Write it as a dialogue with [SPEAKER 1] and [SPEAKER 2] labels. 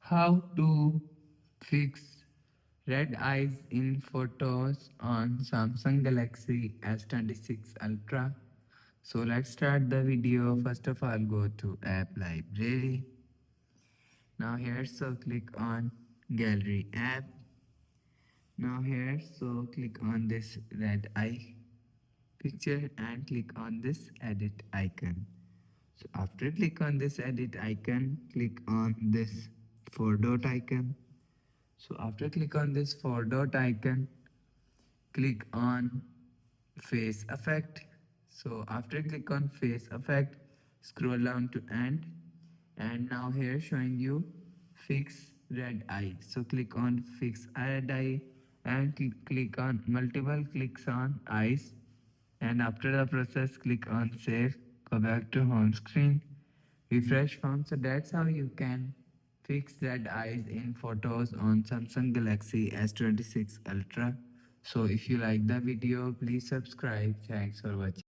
[SPEAKER 1] How to fix red eyes in photos on Samsung Galaxy S26 Ultra. So let's start the video. First of all, go to app library. Now here, so click on gallery app. Now here, so click on this red eye picture and click on this edit icon. So after click on this edit icon, click on this four dot icon. So after click on this four dot icon, click on face effect. So after click on face effect, scroll down to end, and now here showing you fix red eye. So click on fix red eye and click on multiple clicks on eyes, and after the process click on save. Go back to home screen, refresh phone. So that's how you can fix red eyes in photos on Samsung Galaxy S26 Ultra. So if you like the video, please subscribe. Thanks for watching.